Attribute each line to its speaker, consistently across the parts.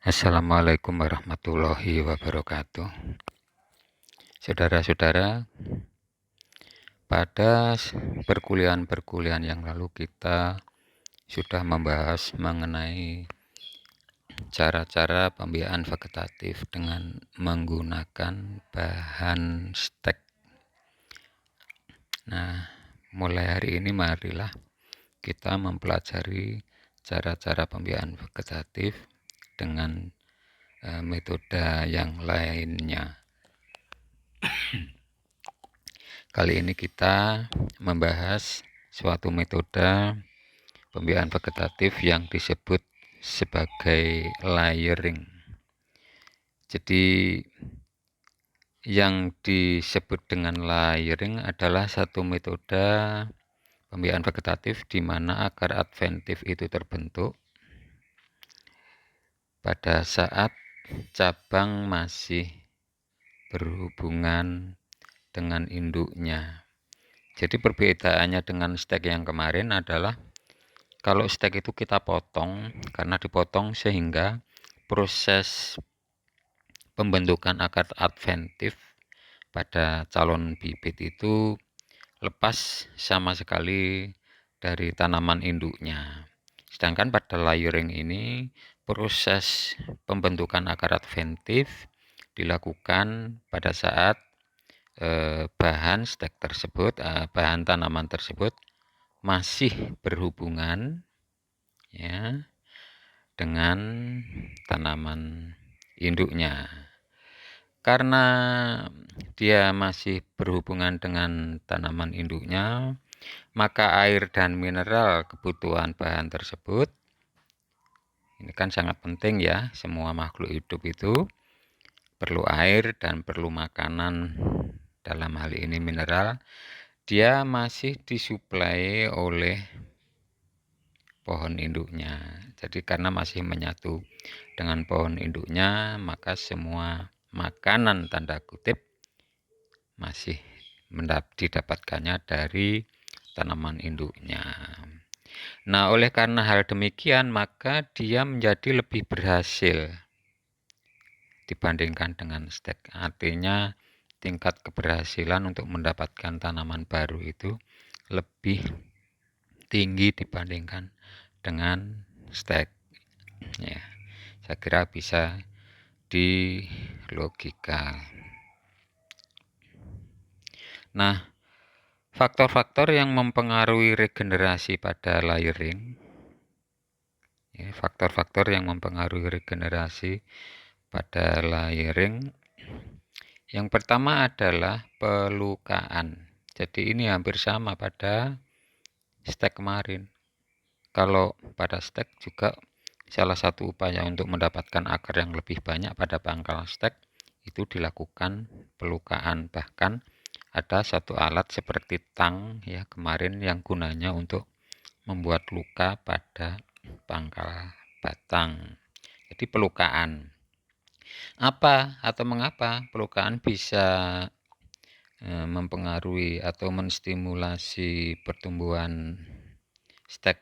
Speaker 1: Assalamualaikum warahmatullahi wabarakatuh. Saudara-saudara, pada perkuliahan-perkuliahan yang lalu kita sudah membahas mengenai cara-cara pembiayaan vegetatif dengan menggunakan bahan stek. Nah, mulai hari ini marilah kita mempelajari cara-cara pembiayaan vegetatif dengan metode yang lainnya. Kali ini kita membahas suatu metode pembiayaan vegetatif yang disebut sebagai layering. Jadi yang disebut dengan layering adalah satu metode pembiayaan vegetatif di mana akar adventif itu terbentuk pada saat cabang masih berhubungan dengan induknya. Jadi perbedaannya dengan stek yang kemarin adalah kalau stek itu kita potong, karena dipotong sehingga proses pembentukan akar adventif pada calon bibit itu lepas sama sekali dari tanaman induknya. Sedangkan pada layering ini proses pembentukan akar adventif dilakukan pada saat bahan stek tersebut, bahan tanaman tersebut masih berhubungan ya dengan tanaman induknya. Karena dia masih berhubungan dengan tanaman induknya, maka air dan mineral kebutuhan bahan tersebut ini kan sangat penting ya, semua makhluk hidup itu perlu air dan perlu makanan, dalam hal ini mineral. Dia masih disuplai oleh pohon induknya. Jadi karena masih menyatu dengan pohon induknya, maka semua makanan tanda kutip masih didapatkannya dari tanaman induknya. Nah, oleh karena hal demikian, maka dia menjadi lebih berhasil dibandingkan dengan stek. Artinya tingkat keberhasilan untuk mendapatkan tanaman baru itu lebih tinggi dibandingkan dengan stek. Ya, saya kira bisa dilogika. Nah, faktor-faktor yang mempengaruhi regenerasi pada layering, faktor-faktor yang mempengaruhi regenerasi pada layering, yang pertama adalah pelukaan. Jadi ini hampir sama pada stek kemarin. Kalau pada stek juga salah satu upaya untuk mendapatkan akar yang lebih banyak pada pangkal stek itu dilakukan pelukaan. Bahkan ada satu alat seperti tang ya kemarin yang gunanya untuk membuat luka pada pangkal batang. Jadi pelukaan. Apa atau mengapa pelukaan bisa mempengaruhi atau menstimulasi pertumbuhan stek,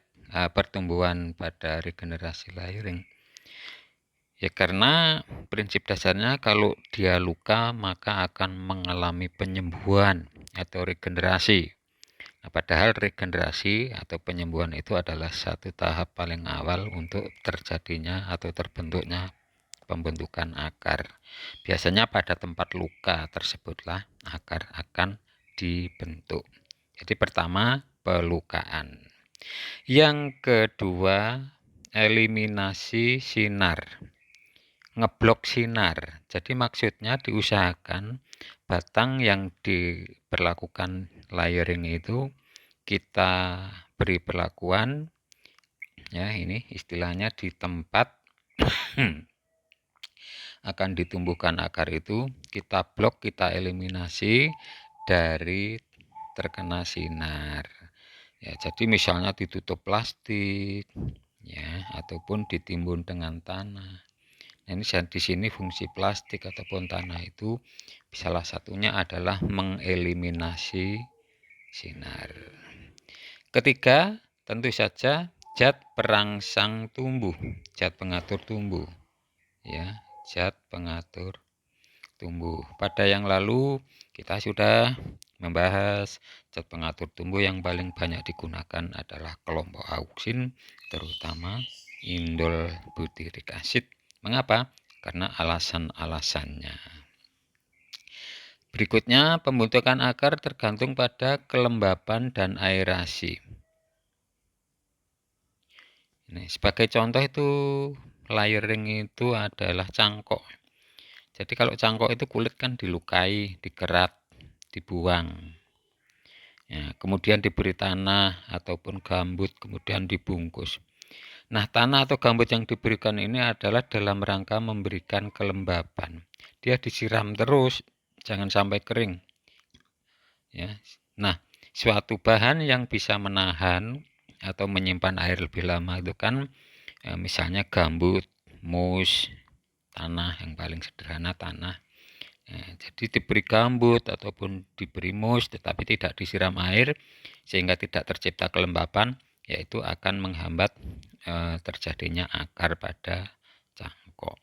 Speaker 1: pertumbuhan pada regenerasi layering? Ya karena prinsip dasarnya kalau dia luka maka akan mengalami penyembuhan atau regenerasi. Nah, padahal regenerasi atau penyembuhan itu adalah satu tahap paling awal untuk terjadinya atau terbentuknya pembentukan akar. Biasanya pada tempat luka tersebutlah akar akan dibentuk. Jadi pertama pelukaan. Yang kedua eliminasi sinar. Ngeblok sinar. Jadi maksudnya diusahakan batang yang diberlakukan layering itu kita beri perlakuan ya, ini istilahnya di tempat akan ditumbuhkan akar itu kita blok, kita eliminasi dari terkena sinar ya. Jadi misalnya ditutup plastik ya, ataupun ditimbun dengan tanah. Nah, ini di sini fungsi plastik ataupun tanah itu salah satunya adalah mengeliminasi sinar. Ketiga, tentu saja zat perangsang tumbuh, zat pengatur tumbuh. ya, zat pengatur tumbuh. Pada yang lalu kita sudah membahas zat pengatur tumbuh yang paling banyak digunakan adalah kelompok auksin, terutama indol butyric acid. Mengapa? Karena alasan-alasannya. Berikutnya, pembentukan akar tergantung pada kelembapan dan aerasi. Ini sebagai contoh itu layering itu adalah cangkok. Jadi kalau cangkok itu kulit kan dilukai, dikerat, dibuang. Ya, kemudian diberi tanah ataupun gambut, kemudian dibungkus. Nah, tanah atau gambut yang diberikan ini adalah dalam rangka memberikan kelembapan. Dia disiram terus, jangan sampai kering. Ya. Nah, suatu bahan yang bisa menahan atau menyimpan air lebih lama itu kan misalnya gambut, mus, tanah, yang paling sederhana tanah. Jadi diberi gambut ataupun diberi mus tetapi tidak disiram air sehingga tidak tercipta kelembapan, yaitu akan menghambat terjadinya akar pada cangkok.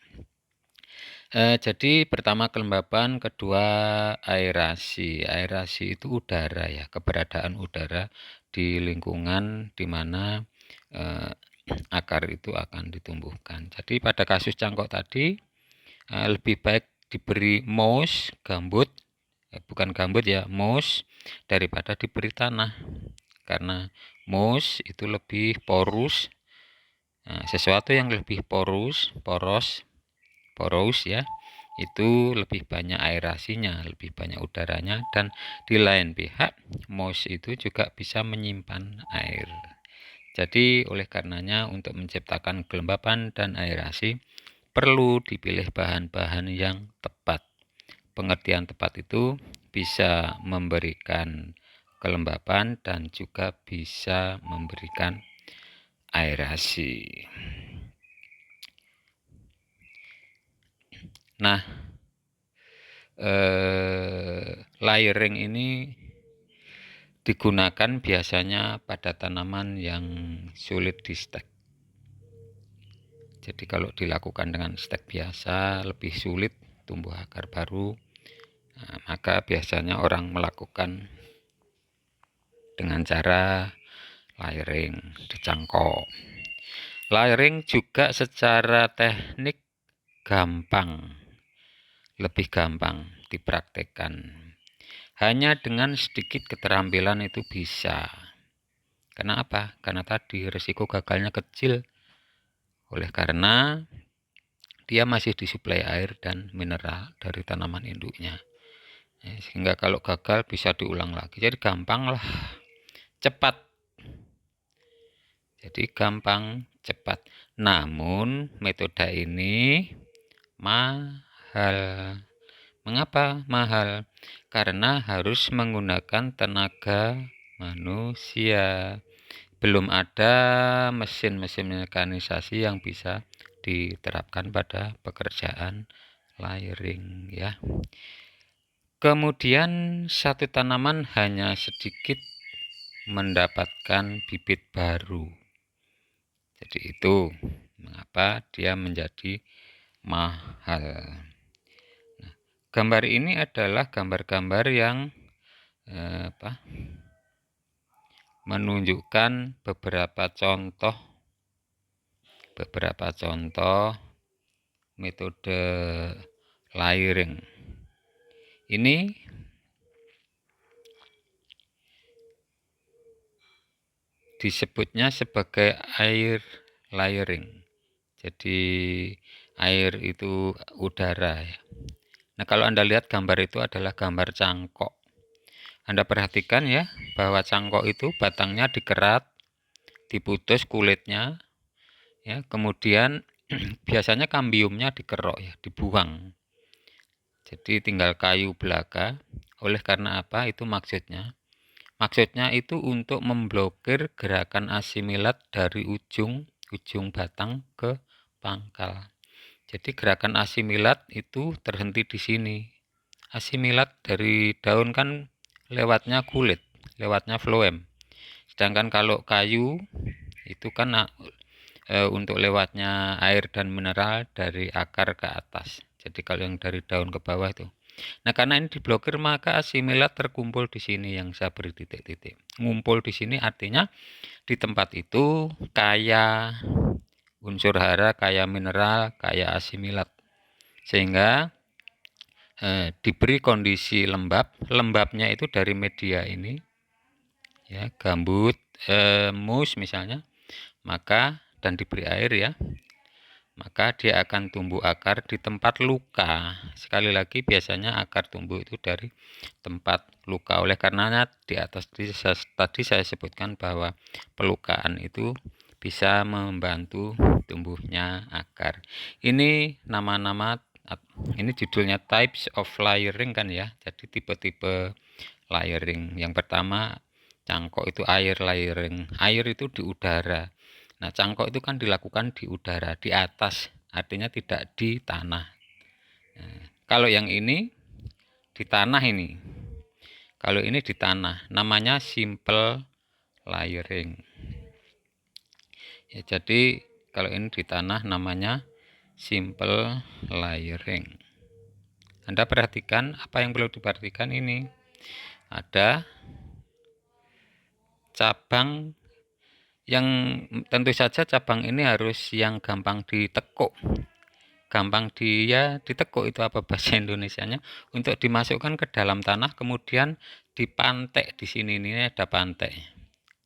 Speaker 1: Jadi pertama kelembapan, kedua aerasi. Aerasi itu udara ya, keberadaan udara di lingkungan di mana akar itu akan ditumbuhkan. Jadi pada kasus cangkok tadi lebih baik diberi moss, gambut, bukan gambut ya, moss, daripada diberi tanah. Karena moss itu lebih porus, sesuatu yang lebih poros ya, itu lebih banyak aerasinya, lebih banyak udaranya, dan di lain pihak moss itu juga bisa menyimpan air. Jadi oleh karenanya untuk menciptakan kelembapan dan aerasi perlu dipilih bahan-bahan yang tepat. Pengertian tepat itu bisa memberikan kelembapan dan juga bisa memberikan aerasi. Nah, layering ini digunakan biasanya pada tanaman yang sulit di stek. Jadi kalau dilakukan dengan stek biasa lebih sulit tumbuh akar baru, maka biasanya orang melakukan dengan cara layering di cangkok. Layering juga secara teknik gampang, lebih gampang dipraktekkan. Hanya dengan sedikit keterampilan itu bisa. Karena apa? Karena tadi risiko gagalnya kecil. Oleh karena dia masih disuplai air dan mineral dari tanaman induknya. Sehingga kalau gagal bisa diulang lagi. Jadi gampang lah, cepat. Jadi gampang, cepat. Namun metode ini mahal. Mengapa mahal? Karena harus menggunakan tenaga manusia. Belum ada mesin-mesin mekanisasi yang bisa diterapkan pada pekerjaan layering ya. Kemudian satu tanaman hanya sedikit mendapatkan bibit baru. Jadi itu mengapa dia menjadi mahal. Nah, gambar ini adalah gambar-gambar yang menunjukkan beberapa contoh metode layering. Ini disebutnya sebagai air layering. Jadi air itu udara ya. Nah, kalau Anda lihat gambar itu adalah gambar cangkok. Anda perhatikan ya, bahwa cangkok itu batangnya dikerat, diputus kulitnya, ya, kemudian biasanya kambiumnya dikerok ya, dibuang. Jadi tinggal kayu belaka. Oleh karena apa? Itu maksudnya. Maksudnya itu untuk memblokir gerakan asimilat dari ujung batang ke pangkal. Jadi gerakan asimilat itu terhenti di sini. Asimilat dari daun kan lewatnya kulit, lewatnya floem. Sedangkan kalau kayu itu kan untuk lewatnya air dan mineral dari akar ke atas. Jadi kalau yang dari daun ke bawah itu. Nah, karena ini diblokir maka asimilat terkumpul di sini yang saya beri titik-titik. Ngumpul di sini artinya di tempat itu kaya unsur hara, kaya mineral, kaya asimilat. Sehingga diberi kondisi lembab. Lembabnya itu dari media ini, ya, gambut, mus misalnya, maka dan diberi air ya, maka dia akan tumbuh akar di tempat luka. Sekali lagi biasanya akar tumbuh itu dari tempat luka. Oleh karenanya di atas tadi saya sebutkan bahwa pelukaan itu bisa membantu tumbuhnya akar. Ini nama-nama, ini judulnya types of layering kan ya. Jadi tipe-tipe layering. Yang pertama cangkok itu air layering. Air itu di udara. Nah, cangkok itu kan dilakukan di udara, di atas, artinya tidak di tanah. Nah, kalau yang ini di tanah ini. Kalau ini di tanah, namanya simple layering. Ya, jadi kalau ini di tanah namanya simple layering. Anda perhatikan apa yang perlu diperhatikan ini. Ada cabang yang tentu saja cabang ini harus yang gampang ditekuk. Gampang ditekuk itu apa bahasa Indonesianya, untuk dimasukkan ke dalam tanah kemudian dipantek. Di sini ini ada pantek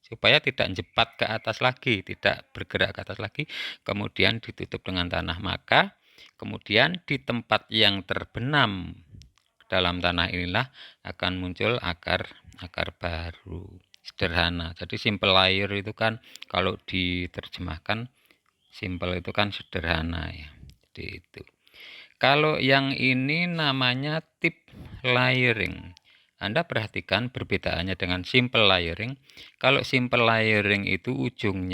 Speaker 1: supaya tidak jepat ke atas lagi, tidak bergerak ke atas lagi, kemudian ditutup dengan tanah. Maka kemudian di tempat yang terbenam dalam tanah inilah akan muncul akar baru. Sederhana. Jadi simple layer itu kan kalau diterjemahkan simple itu kan sederhana ya. Jadi itu. Kalau yang ini namanya tip layering. Anda perhatikan perbedaannya dengan simple layering. Kalau simple layering itu ujung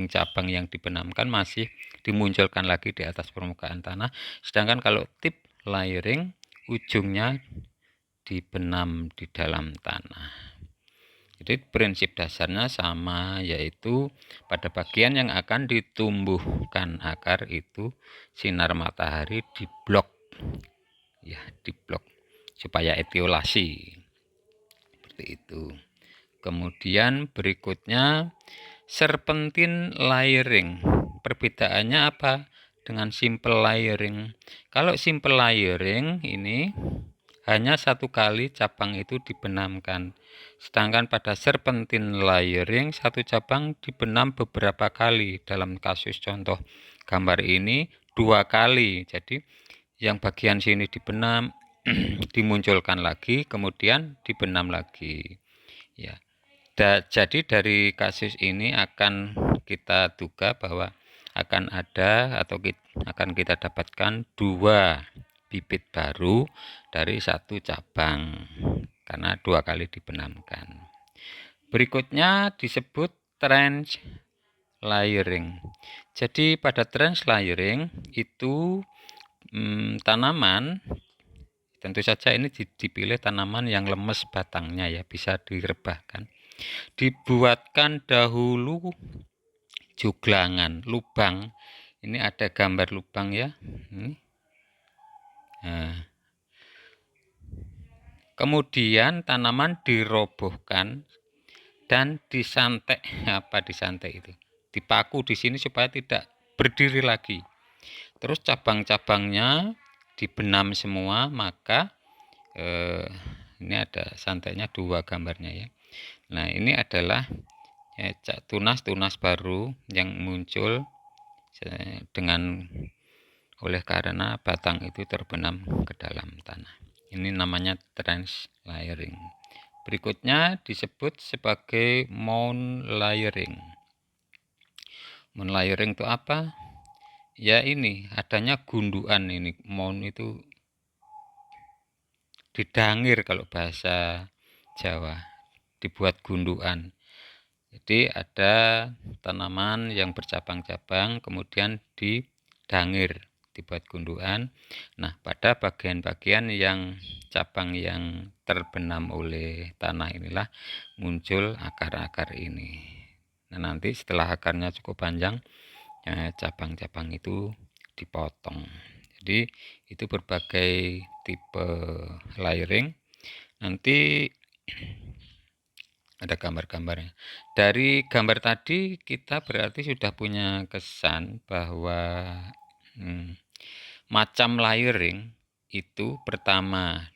Speaker 1: cabang yang dibenamkan masih dimunculkan lagi di atas permukaan tanah. Sedangkan kalau tip layering ujungnya dibenam di dalam tanah. Jadi prinsip dasarnya sama, yaitu pada bagian yang akan ditumbuhkan akar itu sinar matahari diblok, ya, diblok supaya etiolasi seperti itu. Kemudian berikutnya serpentine layering. Perbedaannya apa dengan simple layering? Kalau simple layering ini hanya satu kali cabang itu dibenamkan. Sedangkan pada serpentine layering satu cabang dibenam beberapa kali. Dalam kasus contoh gambar ini 2 kali. Jadi yang bagian sini dibenam, dimunculkan lagi, kemudian dibenam lagi. Ya. Jadi dari kasus ini akan kita duga bahwa akan ada atau akan kita dapatkan 2 bibit baru dari satu cabang karena 2 kali dibenamkan. Berikutnya disebut trench layering. Jadi pada trench layering itu tanaman, tentu saja ini dipilih tanaman yang lemes batangnya ya, bisa direbahkan. Dibuatkan dahulu juglangan, lubang. Ini ada gambar lubang ya. Nah, kemudian tanaman dirobohkan dan disantek. Apa disantek itu? Dipaku di sini supaya tidak berdiri lagi. Terus cabang-cabangnya dibenam semua, maka ini ada santeknya 2 gambarnya ya. Nah, ini adalah tunas-tunas baru yang muncul dengan oleh karena batang itu terbenam ke dalam tanah. Ini namanya trench layering. Berikutnya disebut sebagai mound layering. Mound layering itu apa? Ya ini adanya gundukan ini. Mound itu didangir kalau bahasa Jawa, dibuat gundukan. Jadi ada tanaman yang bercabang-cabang kemudian didangir, dibuat gundukan. Nah, pada bagian-bagian yang cabang yang terbenam oleh tanah inilah muncul akar-akar ini. Nah, nanti setelah akarnya cukup panjang, cabang-cabang itu dipotong. Jadi itu berbagai tipe layering. Nanti ada gambar-gambarnya. Dari gambar tadi kita berarti sudah punya kesan bahwa macam layering itu pertama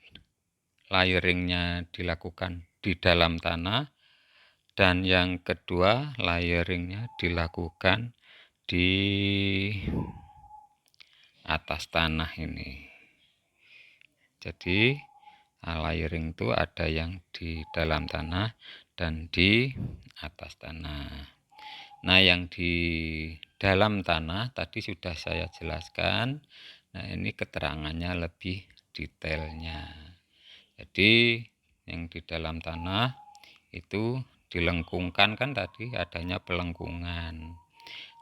Speaker 1: layeringnya dilakukan di dalam tanah, dan yang kedua layeringnya dilakukan di atas tanah ini. Jadi layering itu ada yang di dalam tanah dan di atas tanah. Nah, yang di dalam tanah tadi sudah saya jelaskan. Nah, ini keterangannya lebih detailnya. Jadi yang di dalam tanah itu dilengkungkan, kan tadi adanya pelengkungan.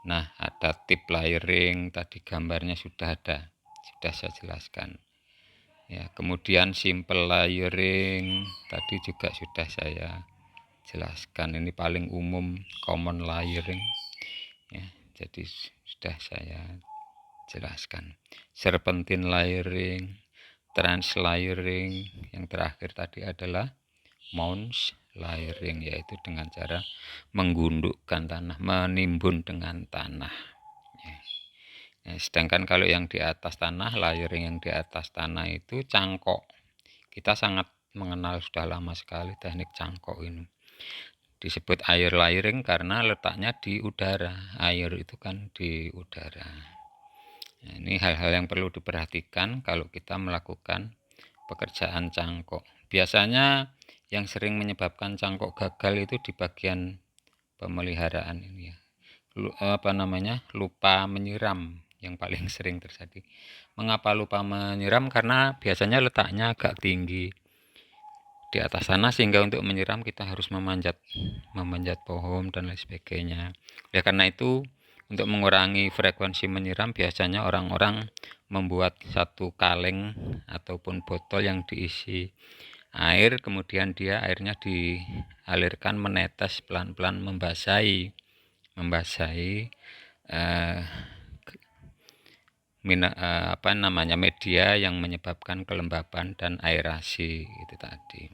Speaker 1: Nah, ada tip layering, tadi gambarnya sudah ada, sudah saya jelaskan. Ya, kemudian simple layering tadi juga sudah saya jelaskan. Ini paling umum, common layering. Ya, jadi sudah saya jelaskan. Serpentine layering, trans layering, yang terakhir tadi adalah mounds layering, yaitu dengan cara menggundukkan tanah, menimbun dengan tanah. Ya. Nah, sedangkan kalau yang di atas tanah, layering yang di atas tanah itu cangkok. Kita sangat mengenal sudah lama sekali teknik cangkok ini. Disebut air layering karena letaknya di udara. Air itu kan di udara. Nah, ini hal-hal yang perlu diperhatikan kalau kita melakukan pekerjaan cangkok. Biasanya yang sering menyebabkan cangkok gagal itu di bagian pemeliharaan ini ya. Lupa menyiram yang paling sering terjadi. Mengapa lupa menyiram? Karena biasanya letaknya agak tinggi di atas sana, sehingga untuk menyiram kita harus memanjat pohon dan lain sebagainya. Ya, karena itu untuk mengurangi frekuensi menyiram, biasanya orang-orang membuat satu kaleng ataupun botol yang diisi air, kemudian airnya dialirkan menetes pelan-pelan membasahi media yang menyebabkan kelembapan dan aerasi itu tadi.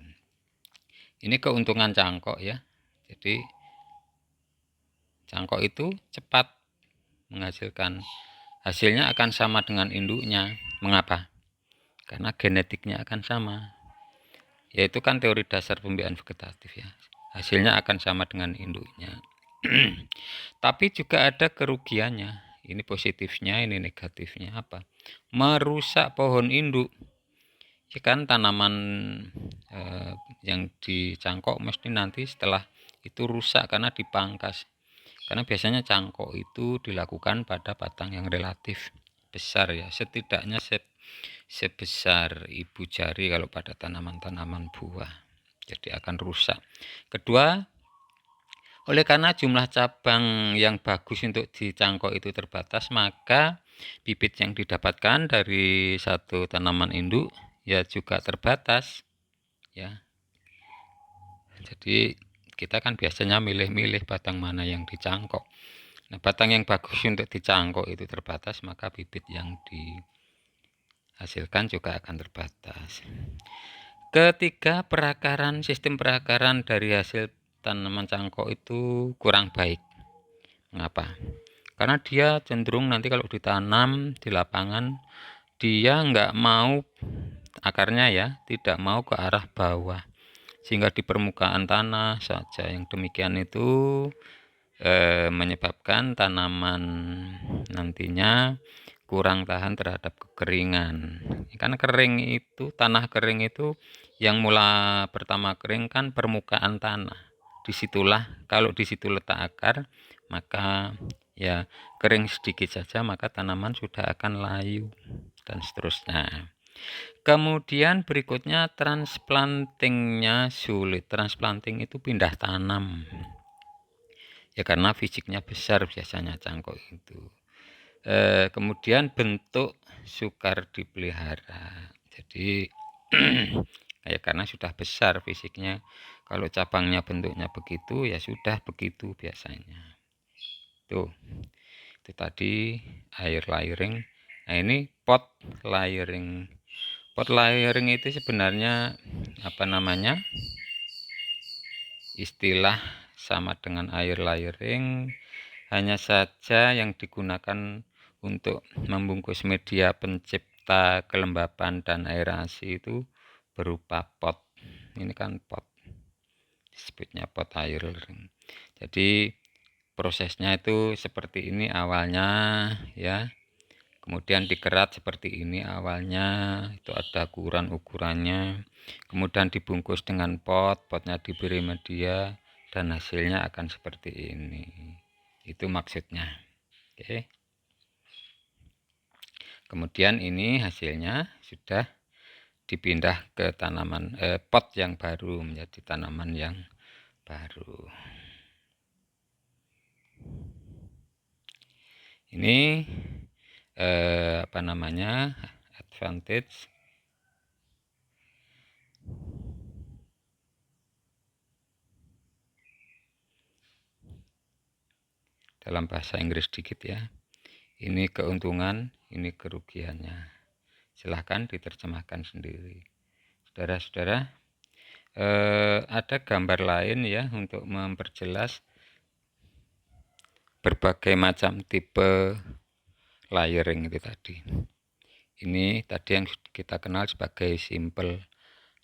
Speaker 1: Ini keuntungan cangkok ya. Jadi cangkok itu cepat menghasilkan, hasilnya akan sama dengan induknya. Mengapa? Karena genetiknya akan sama. Yaitu kan teori dasar pembiayaan vegetatif ya. Hasilnya akan sama dengan induknya. Tapi juga ada kerugiannya. Ini positifnya, ini negatifnya apa? Merusak pohon induk. Ya kan, tanaman yang dicangkok mesti nanti setelah itu rusak karena dipangkas. Karena biasanya cangkok itu dilakukan pada batang yang relatif besar ya, setidaknya sebesar ibu jari kalau pada tanaman-tanaman buah. Jadi akan rusak. Kedua, oleh karena jumlah cabang yang bagus untuk dicangkok itu terbatas, maka bibit yang didapatkan dari satu tanaman induk ya juga terbatas ya. Jadi kita kan biasanya milih-milih batang mana yang dicangkok. Nah, batang yang bagus untuk dicangkok itu terbatas, maka bibit yang dihasilkan juga akan terbatas. Ketiga, sistem perakaran dari hasil tanaman cangkok itu kurang baik. Mengapa? Karena dia cenderung nanti kalau ditanam di lapangan, dia nggak mau akarnya ya, tidak mau ke arah bawah, sehingga di permukaan tanah saja. Yang demikian itu menyebabkan tanaman nantinya kurang tahan terhadap kekeringan. Karena kering itu, tanah kering itu yang mula pertama kering kan permukaan tanah. Disitulah, kalau disitu letak akar, maka ya kering sedikit saja maka tanaman sudah akan layu dan seterusnya. Kemudian berikutnya transplantingnya sulit. Transplanting itu pindah tanam. Ya karena fisiknya besar biasanya cangkok itu. Kemudian bentuk sukar dipelihara. Jadi kayak karena sudah besar fisiknya, Kalau cabangnya bentuknya begitu, ya sudah begitu biasanya. Tuh, itu tadi air layering. Nah, ini pot layering. Pot layering itu sebenarnya apa namanya? Istilah sama dengan air layering, hanya saja yang digunakan untuk membungkus media pencipta kelembapan dan aerasi itu berupa pot. Ini kan pot, disebutnya pot air layering. Jadi prosesnya itu seperti ini awalnya ya. Kemudian dikerat seperti ini awalnya, itu ada ukuran-ukurannya. Kemudian dibungkus dengan pot, potnya diberi media, dan hasilnya akan seperti ini. Itu maksudnya. Oke. Kemudian ini hasilnya sudah dipindah ke tanaman pot yang baru, menjadi tanaman yang baru. Ini apa namanya, advantage dalam bahasa Inggris dikit ya. Ini keuntungan, ini kerugiannya. Silahkan diterjemahkan sendiri. Saudara-saudara, ada gambar lain ya untuk memperjelas berbagai macam tipe layering itu tadi. Ini tadi yang kita kenal sebagai simple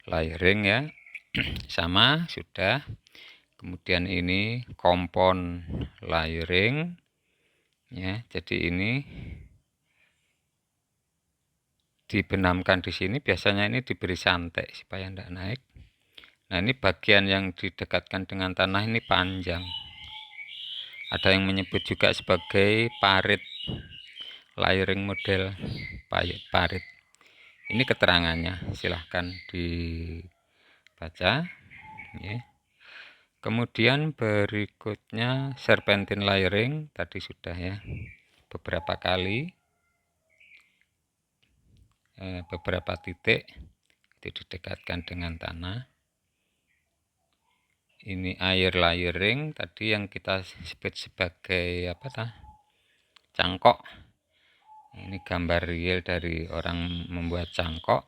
Speaker 1: layering ya. Sama sudah. Kemudian ini compound layering ya. Jadi ini dibenamkan di sini, biasanya ini diberi santai supaya tidak naik. Nah, ini bagian yang didekatkan dengan tanah ini panjang. Ada yang menyebut juga sebagai parit, layering model parit. Ini keterangannya, silahkan dibaca ya. Kemudian berikutnya serpentine layering, tadi sudah ya, beberapa kali, beberapa titik itu didekatkan dengan tanah. Ini air layering tadi yang kita sebut sebagai apa cangkok. Ini gambar real dari orang membuat cangkok.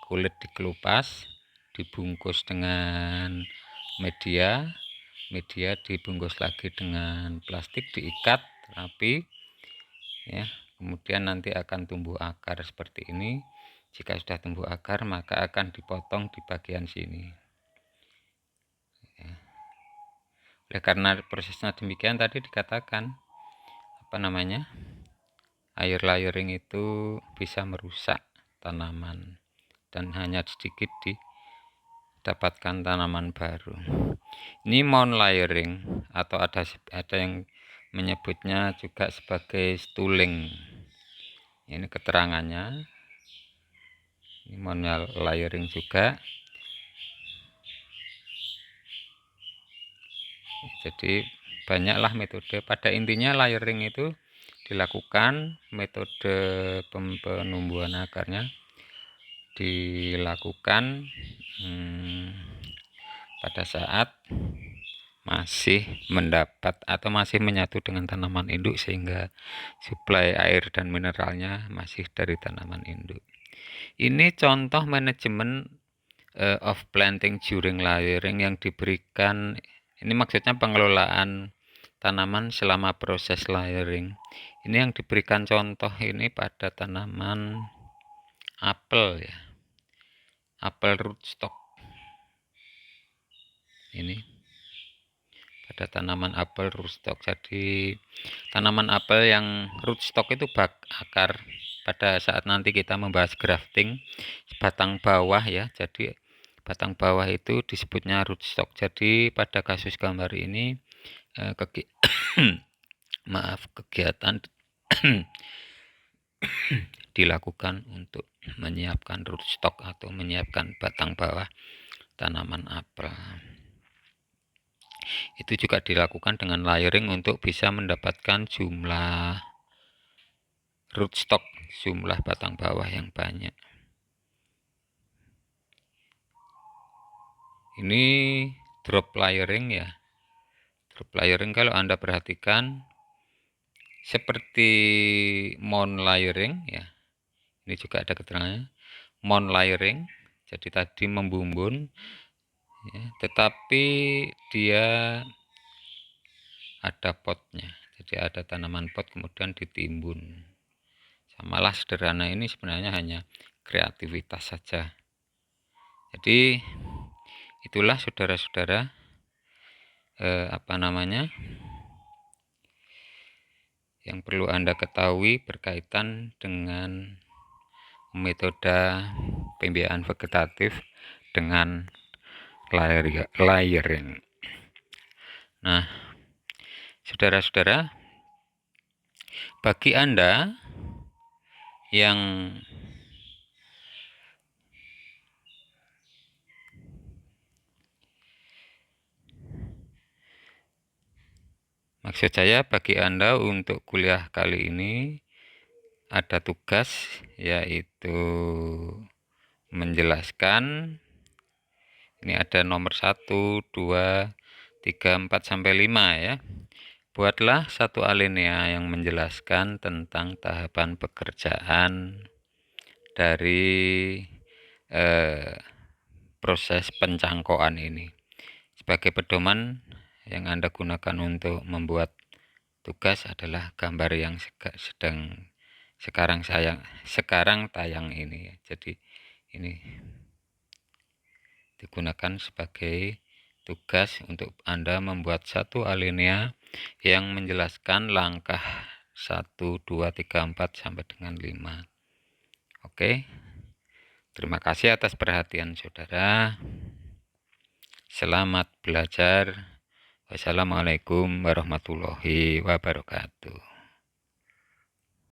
Speaker 1: Kulit dikelupas, dibungkus dengan media dibungkus lagi dengan plastik, diikat rapi ya. Kemudian nanti akan tumbuh akar seperti ini. Jika sudah tumbuh akar, maka akan dipotong di bagian sini. Oleh karena prosesnya demikian, tadi dikatakan apa namanya, air layering itu bisa merusak tanaman dan hanya sedikit didapatkan tanaman baru. Ini mound layering atau ada yang menyebutnya juga sebagai stooling. Ini keterangannya. Ini mound layering juga. Jadi banyaklah metode. Pada intinya layering itu dilakukan, metode penumbuhan akarnya dilakukan pada saat masih mendapat atau masih menyatu dengan tanaman induk, sehingga suplai air dan mineralnya masih dari tanaman induk. Ini contoh manajemen of planting during layering yang diberikan. Ini maksudnya pengelolaan tanaman selama proses layering. Ini yang diberikan contoh ini pada tanaman apel ya, apel rootstock. Ini pada tanaman apel rootstock. Jadi tanaman apel yang rootstock itu akar. Pada saat nanti kita membahas grafting batang bawah ya, jadi batang bawah itu disebutnya rootstock. Jadi pada kasus gambar ini kegiatan dilakukan untuk menyiapkan rootstock atau menyiapkan batang bawah tanaman apel. Itu juga dilakukan dengan layering untuk bisa mendapatkan jumlah rootstock, jumlah batang bawah yang banyak. Ini drop layering ya. Drop layering kalau Anda perhatikan seperti mount layering ya. Ini juga ada keterangannya. Mount layering, jadi tadi membumbun ya, tetapi dia ada potnya. Jadi ada tanaman pot kemudian ditimbun. Malah sederhana ini sebenarnya hanya kreativitas saja. Jadi itulah saudara-saudara yang perlu Anda ketahui berkaitan dengan metode pembiayaan vegetatif dengan layering. Nah, saudara-saudara, bagi Anda yang maksud saya bagi Anda untuk kuliah kali ini ada tugas yaitu menjelaskan, ini ada nomor 1, 2, 3, 4, sampai 5 ya. Buatlah satu alinea yang menjelaskan tentang tahapan pekerjaan dari proses pencangkokan ini. Sebagai pedoman yang Anda gunakan untuk membuat tugas adalah gambar yang sekarang tayang ini. Jadi ini digunakan sebagai tugas untuk Anda membuat satu alinea yang menjelaskan langkah 1, 2, 3, 4 sampai dengan 5. Oke. Terima kasih atas perhatian saudara. Selamat belajar. Wassalamualaikum warahmatullahi wabarakatuh.